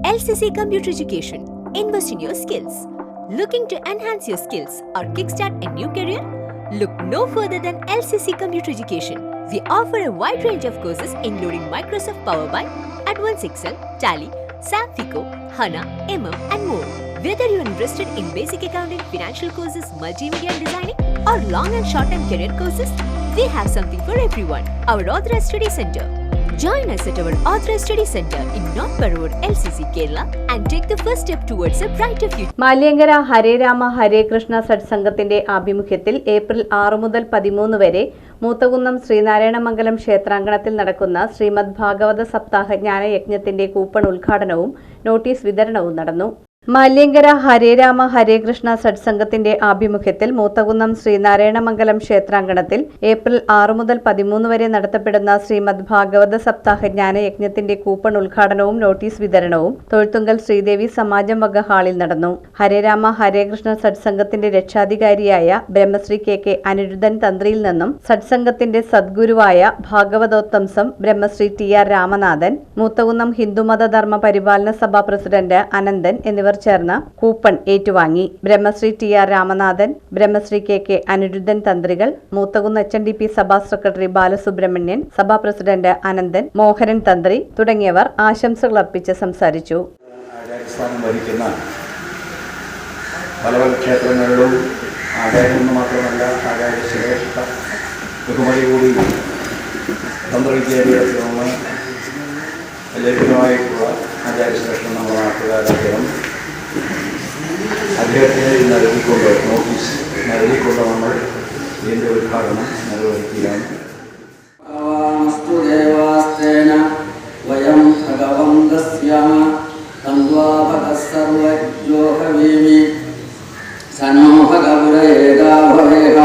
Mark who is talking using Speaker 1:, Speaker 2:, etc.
Speaker 1: LCC Computer Education. Invest in your skills. Looking to enhance your skills or kickstart a new career? Look no further than LCC Computer Education. We offer a wide range of courses including Microsoft Power BI, Advanced Excel, Tally, SAP FICO, HANA, and more. Whether you are interested in basic accounting, financial courses, multimedia and designing, or long and short-term career courses, we have something for everyone. Our Authorized Study Center. Join us at our Authorized Study Center in North Parur, LCC, Kerala and take the first step towards a brighter future.
Speaker 2: Maliankara Hare Rama Hare Krishna സത്സംഗത്തിന്റെ ആഭിമുഖ്യത്തിൽ April 6 മുതൽ 13 വരെ മൂത്തകുന്നം ശ്രീനാരായണമംഗലം ക്ഷേത്രാങ്കണത്തിൽ നടക്കുന്ന ശ്രീമദ് ഭാഗവത സപ്താഹ ജ്ഞാനയജ്ഞത്തിന്റെ coupon ഉദ്ഘാടനവും notice വിതരണവും നടന്നു. മാലിയങ്കര ഹരേ രാമ ഹരേ കൃഷ്ണ സത്സംഗത്തിന്റെ ആഭിമുഖ്യത്തിൽ Moothakunnam Sreenarayanamangalam ക്ഷേത്രാങ്കണത്തിൽ April 6 മുതൽ 13 വരെ നടത്തപ്പെടുന്ന ശ്രീമദ് ഭാഗവത സപ്താഹ ജ്ഞാനയജ്ഞത്തിന്റെ കൂപ്പൺ ഉദ്ഘാടനവും നോട്ടീസ് വിതരണവും തൊഴുത്തുങ്കൽ ശ്രീദേവി സമാജം വക ഹാളിൽ നടന്നു. ഹരേ രാമ ഹരേ കൃഷ്ണ സത്സംഗത്തിന്റെ രക്ഷാധികാരിയായ ബ്രഹ്മശ്രീ കെ അനിരുദ്ധൻ തന്ത്രിയിൽ നിന്നും സത്സംഗത്തിന്റെ സദ്ഗുരുവായ ഭാഗവതോത്തംസം ബ്രഹ്മശ്രീ TR രാമനാഥൻ, മൂത്തകുന്നം ഹിന്ദുമത ധർമ്മ പരിപാലന സഭ പ്രസിഡന്റ് അനന്തൻ എന്നിവർ ചേർന്ന് കൂപ്പൺ ഏറ്റുവാങ്ങി. ബ്രഹ്മശ്രീ TR രാമനാഥൻ, ബ്രഹ്മശ്രീ കെ അനിരുദ്ധൻ തന്ത്രികൾ, മൂത്തകുന്ന് HNDP സഭാ സെക്രട്ടറി ബാലസുബ്രഹ്മണ്യൻ, സഭാ പ്രസിഡന്റ് അനന്തൻ, മോഹനൻ തന്ത്രി തുടങ്ങിയവർ ആശംസകൾ അർപ്പിച്ച് സംസാരിച്ചു.
Speaker 3: പല ക്ഷേത്രങ്ങളിലും ആചാര്യമൊന്നും മാത്രമല്ല ആചാര്യശ്രേഷ്ഠ ബഹുമതി കൂടി തന്ത്രവിദ്യാഭ്യാസമാണ് ലഭ്യമായിട്ടുള്ള ആചാര്യശ്രേഷ്ഠൻ നമ്മുടെ നാട്ടുകാരദ്ദേഹം അദ്ദേഹത്തിന് നൽകിക്കൊണ്ട് നോട്ടീസ് നൽകിക്കൊണ്ട് നമ്മൾ ഇതിൻ്റെ ഉദ്ഘാടനം നിർവഹിക്കുകയാണ്.
Speaker 4: വയം ഭഗവന്തസ്യ തന്വാഭഗ സർവജ്ഞോ ഹവീമി സനോ ഭഗവരേകാഭവേഹ